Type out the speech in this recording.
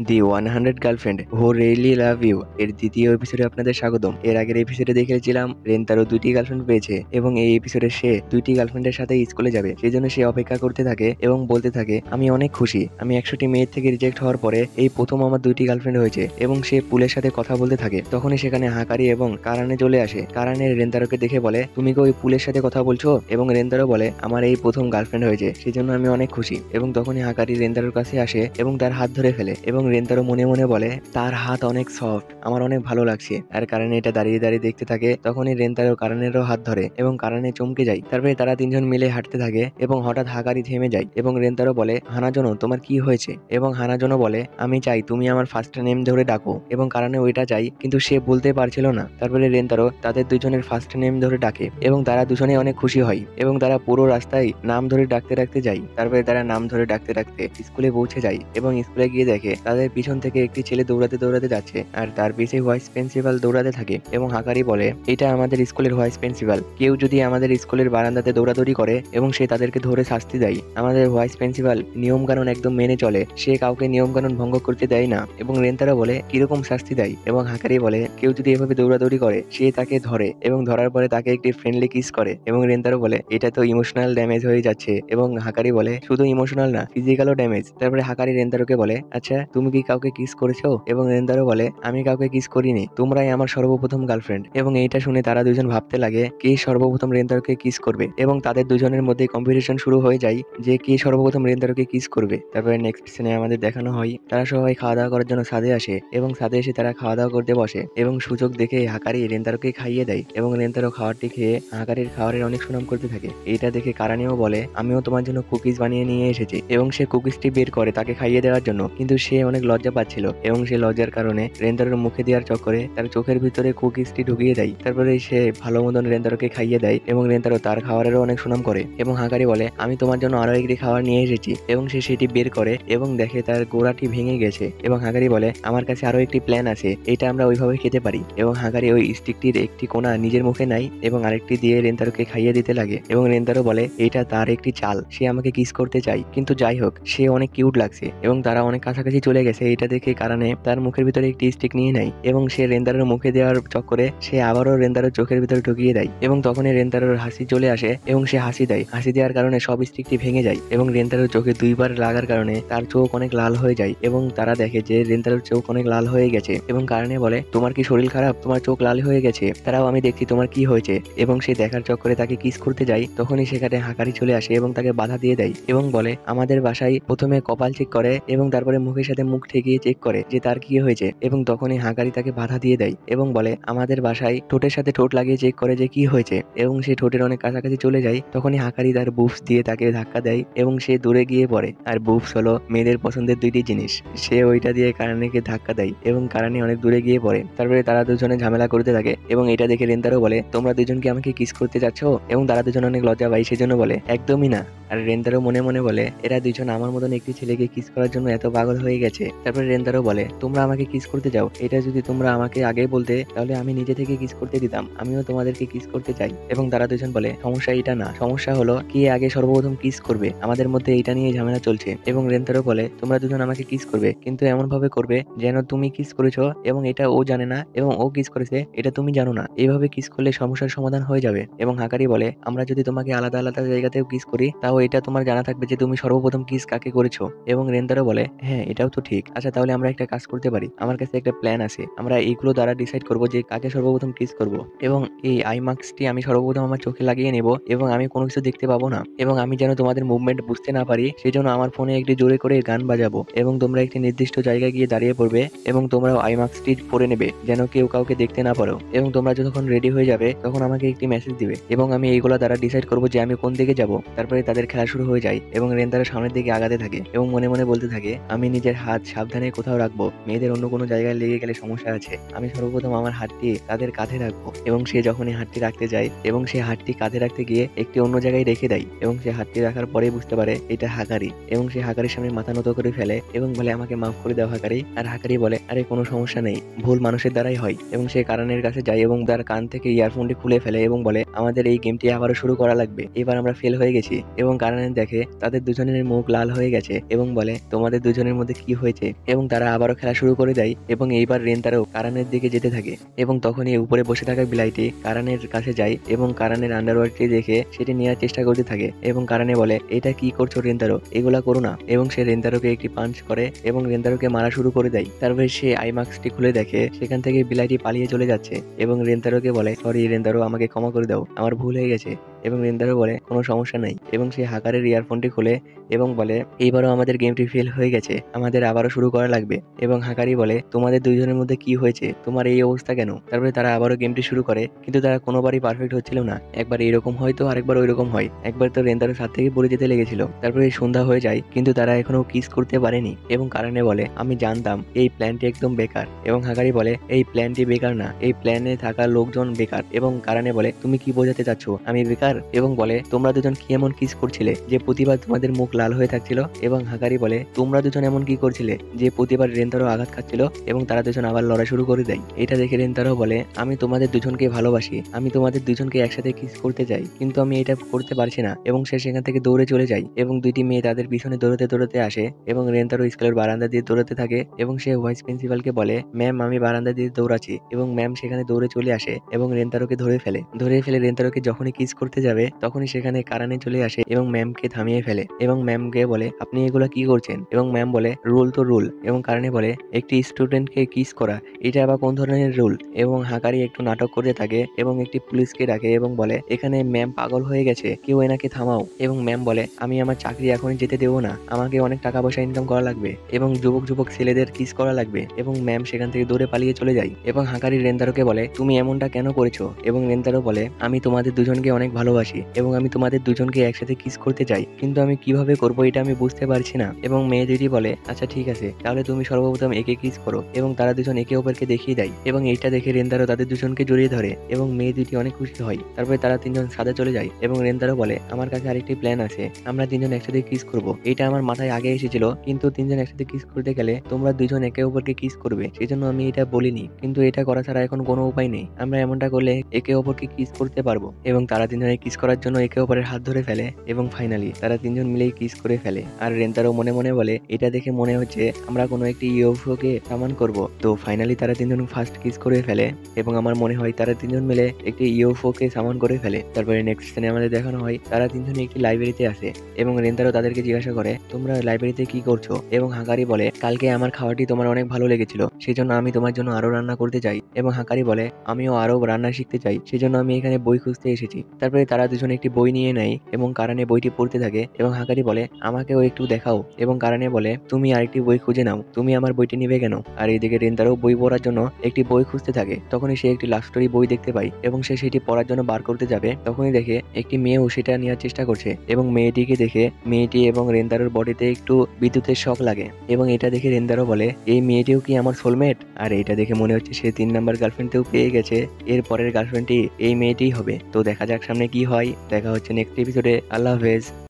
The 100 girlfriend who really love you এর দ্বিতীয় এপিসোডে আপনাদের স্বাগতম। এর আগের এপিসোডে দেখেছিলাম রেন তারও দুইটি গার্লফ্রেন্ড পেয়েছে এবং এই এপিসোডে সে দুইটি গার্লফ্রেন্ডের সাথে স্কুলে যাবে, সেই জন্য সে অপেক্ষা করতে থাকে এবং বলতে থাকে আমি অনেক খুশি, আমি 100টি মেয়ের থেকে রিজেক্ট হওয়ার পরে এই প্রথম আমার দুইটি গার্লফ্রেন্ড হয়েছে। এবং সে পুলের সাথে কথা বলতে থাকে, তখনই সেখানে হাকারি এবং কারানে চলে আসে। কারানে রেন্তারোকে দেখে বলে তুমি কি ওই পুলের সাথে কথা বলছো? এবং রেন্তারো বলে আমার এই প্রথম গার্লফ্রেন্ড হয়েছে, সেই জন্য আমি অনেক খুশি। এবং তখনই হাকারি রেন্তারোর কাছে আসে এবং তার হাত ধরে ফেলে এবং রেন্তারো মনে মনে বলে তার হাত অনেক সফট, আমার অনেক ভালো লাগছে। আর কারণে এটা দাঁড়িয়ে দাঁড়িয়ে দেখতে থাকে, তখনই রেন্তারো কারণেরও হাত ধরে এবং কারণে চমকে যায়। তারপরে তারা তিনজন মিলে হাঁটতে থাকে এবং হঠাৎ হাকারি থেমে যায় এবং রেন্তারো বলে হানাজোনো তোমার কি হয়েছে? এবং হানাজোনো বলে আমি চাই তুমি আমার ফার্স্ট নেম ধরে ডাকো। এবং কারণে ওইটা চাই, কিন্তু সে বলতে পারছিল না। তারপরে রেন্তারো তাদের দুজনের ফার্স্ট নেম ধরে ডাকে এবং তারা দুজনে অনেক খুশি হয় এবং তারা পুরো রাস্তায় নাম ধরে ডাকতে ডাকতে যায়। তারপরে তারা নাম ধরে ডাকতে ডাকতে স্কুলে পৌঁছে যায় এবং স্কুলে গিয়ে দেখে তাদের পিছন থেকে একটি ছেলে দৌড়াতে দৌড়াতে যাচ্ছে আর তার পিছে ভাইস প্রিন্সিপাল দৌড়াতে থাকে এবং হাকারি বলে এটা আমাদের স্কুলের ভাইস প্রিন্সিপাল, কেউ যদি আমাদের স্কুলের বারান্দাতে দৌড়াদৌড়ি করে এবং সে তাদেরকে ধরে শাস্তি দেয়, আমাদের ভাইস প্রিন্সিপাল নিয়ম কানুন একদম মেনে চলে, সে কাউকে নিয়ম কানুন ভঙ্গ করতে দেয় না। এবং রেন্তারা বলে কিরকম শাস্তি দেয়? এবং হাকারি বলে কেউ যদি এভাবে দৌড়াদৌড়ি করে সে তাকে ধরে এবং ধরার পরে তাকে একটি ফ্রেন্ডলি কিস করে। এবং রেন্তারো বলে এটা তো ইমোশনাল ড্যামেজ হয়ে যাচ্ছে। এবং হাকারি বলে শুধু ইমোশনাল না, ফিজিক্যালও ড্যামেজ। তারপরে হাকারি রেন্তারোকে বলে আচ্ছা তুমি কি কাউকে কিস করেছো? এবং রেন্তারো বলে আমি কাউকে কিস করিনি, তোমরাই আমার সর্বপ্রথম গার্লফ্রেন্ড। এবং এইটা শুনে তারা দুজন ভাবতে লাগে কে সর্বপ্রথম রেন্তারোকে কিস করবে এবং তাদের দুজনের মধ্যে কম্পিটিশন শুরু হয়ে যায় যে কে সর্বপ্রথম রেন্তারোকে কিস করবে। তারপরে নেক্সট সিনে আমাদের দেখানো হয় তারা সবাই খাওয়া দাওয়া করার জন্য ছাদে আসে এবং ছাদে এসে তারা খাওয়া দাওয়া করতে বসে এবং সুযোগ দেখে হাকারি রেন্তারোকে খাইয়ে দেয় এবং রেন্তারো খাবারটি খেয়ে হাকারির খাবারের অনেক সুনাম করতে থাকে। এইটা দেখে কারানিও বলে আমিও তোমার জন্য কুকিজ বানিয়ে নিয়ে এসেছি এবং সে কুকিজটি বের করে তাকে খাইয়ে দেওয়ার জন্য, কিন্তু সে অনেক লজ্জা পাচ্ছিল এবং সে লজ্জার কারণে রেন্তারোর মুখে দেওয়ার চক্করে তার চোখের ভিতরে কুকিজটি ঢুকিয়ে দেয়। তারপরে সে ভালো মতন রেন্তারোকে খাইয়ে দেয় এবং রেন্তারো তার খাবারেরও অনেক সুনাম করে। এবং হাকারি বলে আমি তোমার জন্য আরো একটি খাবার নিয়ে এসেছি এবং সে সেটি বের করে এবং দেখে তার গোড়াটি ভেঙে গেছে। এবং হাকারি বলে আমার কাছে আরো একটি প্ল্যান আছে, এটা আমরা ওইভাবে খেতে পারি। এবং হাকারি ওই স্টিকটির একটি কোণা নিজের মুখে নেয় এবং আরেকটি দিয়ে রেন্তারোকে খাইয়ে দিতে লাগে এবং রেন্তারো বলে এটা তার একটি চাল, সে আমাকে কিস করতে চাই। কিন্তু যাই হোক সে অনেক কিউট লাগছে এবং তারা অনেক কাছাকাছি চলে গেছে। এটা দেখে কারণে তার মুখের ভিতরে একটি স্টিক নিয়ে নেয় এবং সে রেন্তারোর মুখে দেওয়ার চক্করে সে আবারও রেন্তারোর চোখের ভিতরে ঢুকিয়ে দেয় এবং তখনই রেন্তারোর হাসি চলে আসে এবং সে হাসি দেয়। হাসি দেওয়ার কারণে সব স্টিকটি ভেঙে যায় এবং রেন্তারোর চোখে দুইবার লাগার কারণে তার চোখ অনেক লাল হয়ে যায় এবং তারা দেখে যে রেন্তারোর চোখ অনেক লাল হয়ে গেছে এবং কারণে বলে তোমার কি শরীর খারাপ, তোমার চোখ লাল হয়ে গেছে? তারাও আমি দেখছি তোমার কি হয়েছে। এবং সে দেখার চক্করে তাকে কিস করতে যায়, তখনই সেখানে হাকারি চলে আসে এবং তাকে বাধা দিয়ে দেয় এবং বলে আমাদের বাসায় প্রথমে কপাল চেক করে এবং তারপরে মুখের সাথে মুখ ঠেকিয়ে চেক করে যে তার কি হয়েছে। এবং তখনই হাকারি তাকে বাধা দিয়ে দেয় এবং বলে আমাদের বাসায় ঠোঁটের সাথে ঠোঁট লাগিয়ে চেক করে যে কি হয়েছে। এবং সে ঠোঁটের অনেক কাছাকাছি চলে যায়, তখনই হাকারি তার বুফস দিয়ে তাকে ধাক্কা দেয় এবং সে দূরে গিয়ে পড়ে। আর বুফস হলো মেয়েদের পছন্দের দুইটি জিনিস, সে ওইটা দিয়ে কারানিকে ধাক্কা দেয় এবং কারানি অনেক দূরে গিয়ে পড়ে। তারপরে তারা দুজনে ঝামেলা করতে থাকে এবং এটা দেখে রেন্তারো বলে তোমরা দুজনকে আমাকে কিস করতে যাচ্ছ? এবং তারা দুজন অনেক লজ্জা পায়, সেজন্য বলে একদমই না। আর রেন্তারো মনে মনে বলে এরা দুজন আমার মতন একটি ছেলেকে কিস করার জন্য এত পাগল হয়ে গেছে। তারপরে রেন্তারো বলে তোমরা আমাকে কিস করতে যাও, এটা যদি তোমরা আমাকে আগে বলতে তাহলে আমি নিজে থেকে কিস করতে দিতাম, আমিও তোমাদেরকে কিস করতে চাই। এবং তারা দুজন বলে সমস্যা এটা না, সমস্যা হলো কে আগে সর্বপ্রথম কিস করবে, আমাদের মধ্যে এটা নিয়ে ঝামেলা চলছে। এবং রেন্তারো বলে তোমরা দুজন আমাকে কিস করবে, কিন্তু এমন ভাবে করবে যেন তুমি কিস করেছো এবং এটা ও জানে না এবং ও কিস করেছে এটা তুমি জানো না, এইভাবে কিস করলে সমস্যার সমাধান হয়ে যাবে। এবং হাকারি বলে আমরা যদি তোমাকে আলাদা আলাদা জায়গাতেও কিস করি তাও এটা তোমার জানা থাকবে যে তুমি সর্বপ্রথম কিস কাকে করেছো। এবং রেন্তারো বলে হ্যাঁ এটাও তো ঠিক, আচ্ছা তাহলে আমরা একটা কাজ করতে পারি, আমার কাছে একটা প্ল্যান আছে, আমরা এইগুলো দ্বারা ডিসাইড করবো যে কাকে সর্বপ্রথম কিস করব। এবং এই আই মাস্কটি আমি সর্বপ্রথম আমার চোখে লাগিয়ে নেব এবং আমি কোনো কিছু দেখতে পাবো না এবং আমি যেন তোমাদের মুভমেন্ট বুঝতে না পারি সেই জন্য আমার ফোনে একটি জোরে করে গান বাজাবো এবং তোমরা একটি নির্দিষ্ট জায়গায় গিয়ে দাঁড়িয়ে পড়বে এবং তোমরা আই মাস্কটি পরে নেবে যেন কেউ কাউকে দেখতে না পারো। এবং তোমরা যখন রেডি হয়ে যাবে তখন আমাকে একটি মেসেজ দিবে এবং আমি এইগুলো দ্বারা ডিসাইড করবো যে আমি কোন দিকে যাব। তারপরে তাদের খেলা শুরু হয়ে যায় এবং রেন্তারো সামনের দিকে আগাতে থাকে এবং মনে মনে বলতে থাকে আমি নিজের হাত সাবধানে কোথাও রাখবো, মেয়েদের অন্য কোনো জায়গায় লেগে গেলে সমস্যা আছে, আমি সর্বপ্রথম আমার হাতটি তাদের কাঁধে রাখবো। এবং সে যখনই হাতটি রাখতে যায় এবং সে হাতটি কাঁধে রাখতে গিয়ে একটি অন্য জায়গায় রেখে দেয় এবং সে হাতটি রাখার পরেই বুঝতে পারে এটা হাকারি এবং সে হাকারির সামনে মাথা নত করে ফেলে এবং বলে আমাকে মাফ করে দাও হাকারি। আর হাকারি বলে আরে কোনো সমস্যা নেই, ভুল মানুষের দ্বারাই হয়। এবং সে কারণের কাছে যায় এবং তার কান থেকে ইয়ারফোনটি খুলে ফেলে এবং বলে আমাদের এই গেমটি আবারও শুরু করা লাগবে, এবার আমরা ফেল হয়ে গেছি। এবং কারণে দেখে তাদের দুজনের মুখ লাল হয়ে গেছে এবং বলে তোমাদের দুজনের মধ্যে কি হয়েছে হয়েছে এবং তারা আবারও খেলা শুরু করে দেয় এবং এইবার রেন্তারও কারানের দিকে যেতে থাকে এবং তখনই উপরে বসে থাকা বিলাইটি কারানের কাছে যায় এবং কারানের আন্ডারওয়্যারটি দেখে সেটি নেওয়ার চেষ্টা করতে থাকে এবং কারানে বলে, এটা কি করছো রেন্তারো, এগুলা করো না। এবং সে রেন্তারোকে একটি পাঞ্চ করে এবং রেন্তারোকে মারা শুরু করে দেয়। তারপরে সে আইমাক্সটি খুলে দেখে সেখান থেকে বিলাইটি পালিয়ে চলে যাচ্ছে এবং রেন্তারোকে বলে, সরি রেন্তারো, আমাকে ক্ষমা করে দাও, আমার ভুল হয়ে গেছে। এবং রেন্তারো বলে, কোনো সমস্যা নাই। এবং সে হাকারের ইয়ারফোনটি খুলে এবং বলে, এইবারও আমাদের গেমটি ফেল হয়ে গেছে, আমাদের আবারও শুরু করা লাগবে। এবং হাকারি বলে, তোমাদের দুইজনের মধ্যে কি হয়েছে, তোমার এই অবস্থা কেন? তারপরে তারা আবারও গেমটি শুরু করে, কিন্তু তারা কোনোবারই পারফেক্ট হচ্ছিল না। একবার এরকম হয় তো আরেকবার ওইরকম হয়। একবার তো রেন্তারোর হাত থেকে পড়ে যেতে লেগেছিল। তারপরে সন্ধ্যা হয়ে যায়, কিন্তু তারা এখনো কিস করতে পারেনি। এবং কারণে বলে, আমি জানতাম এই প্ল্যানটি একদম বেকার। এবং হাকারি বলে, এই প্ল্যানটি বেকার না, এই প্ল্যানে থাকা লোকজন বেকার। এবং কারণে বলে, তুমি কি বোঝাতে চাচ্ছ আমি বেকার? এবং বলে, তোমরা দুজন কি এমন কিস করছিলে যে প্রতিবার তোমাদের মুখ লাল হয়ে থাকছিল? এবং হাকারি বলে, তোমরা দুজন এমন কি করছিলে যে প্রতিবার রেন্তারো আঘাত খাচ্ছিল? এবং তারা দুজন আবার লড়াই শুরু করে দেয়। এটা দেখে রেন্তারো বলে, আমি তোমাদের দুজনকে ভালোবাসি, আমি তোমাদের দুজনকে একসাথে কিস করতে চাই, কিন্তু আমি এটা করতে পারছি না। এবং সে সেখান থেকে দৌড়ে চলে যায় এবং দুইটি মেয়ে তাদের পিছনে দৌড়তে দৌড়তে আসে এবং রেন্তারো স্কুলের বারান্দা দিয়ে দৌড়াতে থাকে এবং সে ভাইস প্রিন্সিপালকে বলে, ম্যাম আমি বারান্দা দিয়ে দৌড়াচ্ছি। এবং ম্যাম সেখানে দৌড়ে চলে আসে এবং রেন্তারোকে ধরে ফেলে রেন্তারোকে যখনই কিস করতে যাবে তখনই সেখানে কারানে চলে আসে এবং ম্যামকে থামিয়ে ফেলে এবং ম্যামকে বলে, আপনি এগুলা কি করছেন? এবং ম্যাম বলে, রুল তো রুল। এবং কারণে বলে, একটি স্টুডেন্টকে কিস করা এটা আবার কোন ধরনের রুল? এবং হাকারি একটু নাটক করতে থাকে এবং একটি পুলিশকে ডাকে এবং বলে, এখানে ম্যাম পাগল হয়ে গেছে, কেউ এনাকে থামাও। এবং ম্যাম বলে, আমি আমার চাকরি এখনই যেতে দেবো না, আমাকে অনেক টাকা পয়সা ইনকাম করা লাগবে এবং যুবক যুবক ছেলেদের কিস করা লাগবে। এবং ম্যাম সেখান থেকে দৌড়ে পালিয়ে চলে যায় এবং হাকারি রেন্তারোকে বলে, তুমি এমনটা কেন করেছো? এবং রেন্তারো বলে, আমি তোমাদের দুজনকে অনেক ভালোবাসি এবং আমি তোমাদের দুজনকে একসাথে কিস করতে চাই, কিন্তু আমি কিভাবে করবো এটা আমি বুঝতে পারছি না। এবং মেয়ে দুটি বলে, আচ্ছা ঠিক আছে, তাহলে তুমি সর্বপ্রথম একে কিস করো। এবং তারা দুজন একে অপরকে দেখিয়ে দেয় এবং এইটা দেখে রেন্তারো তাদের দুজনকে জড়িয়ে ধরে এবং মেয়ে দুটি অনেক খুশি হয়। তারপরে তারা তিনজন সাদা চলে যায় এবং রেন্তারো বলে, আমার কাছে আরেকটি প্ল্যান আছে, আমরা তিনজন একসাথে কিস করব। এটা আমার মাথায় আগে এসেছিল, কিন্তু তিনজন একসাথে কিস করতে গেলে তোমরা দুজন একে অপরকে কিস করবে, সেজন্য আমি এটা বলিনি, কিন্তু এটা করা ছাড়া এখন কোনো উপায় নেই, আমরা এমনটা করলে একে অপরকে কিস করতে পারবো। এবং তারা তিনজনে কিস করার জন্য একে অপরের হাত ধরে ফেলে এবং ফাইনালি তারা তিনজন মিলেই কিস করে ফেলে। আর রেন্তারো মনে মনে বলে, এটা দেখে মনে হচ্ছে আমরা কোনো একটি ইউএফওকে সামান করব। তো ফাইনালি তারা তিনজন ফার্স্ট কিস করে ফেলে এবং আমার মনে হয় তারা তিনজন মিলে একটি ইউএফওকে সামান করে ফেলে। তারপরে নেক্সট সিনে আমাদের দেখানো হয় তারা তিনজনে একটি লাইব্রেরিতে আসে এবং রেন্তারো তাদেরকে জিজ্ঞাসা করে, তোমরা লাইব্রেরিতে কি করছো? এবং হাকারি বলে, কালকে আমার খাবারটি তোমার অনেক ভালো লেগেছিল, সেজন্য আমি তোমার জন্য আরো রান্না করতে চাই। এবং হাকারি বলে, আমিও আরো রান্না শিখতে চাই, সেজন্য আমি এখানে বই খুঁজতে এসেছি। তারপরে তারা দুজন একটি বই নিয়ে নেয় এবং কারানে বইটি পড়তে থাকে এবং হাকারি বলে, আমাকেও একটু দেখাও। এবং কারানে বলে, তুমি আরেকটি বই খুঁজে নাও, তুমি আমার বইটি নিবে কেন? আর এইদিকে রেন্তারও বই পড়ার জন্য একটি বই খুঁজতে থাকে। তখনই সে একটি লাভ স্টোরি বই দেখতে পায় এবং সে সেটি পড়ার জন্য বার করতে যাবে, তখনই দেখে একটি মেয়েও সেটা নেওয়ার চেষ্টা করছে এবং মেয়েটিকে দেখে মেয়েটি এবং রেন্তারোর বডিতে একটু বিদ্যুতের শক লাগে এবং এটা দেখে রেন্তারো বলে, এই মেয়েটিও কি আমার সোলমেট? আর এটা দেখে মনে হচ্ছে সে 3 নাম্বার গার্লফ্রেন্ডকেও পেয়ে গেছে, এর পরের গার্লফ্রেন্ডটি এই মেয়েটিই হবে। তো দেখা যাক সামনে কি হয়, দেখা হচ্ছে নেক্সট এপিসোডে। আল্লাহ হাফেজ।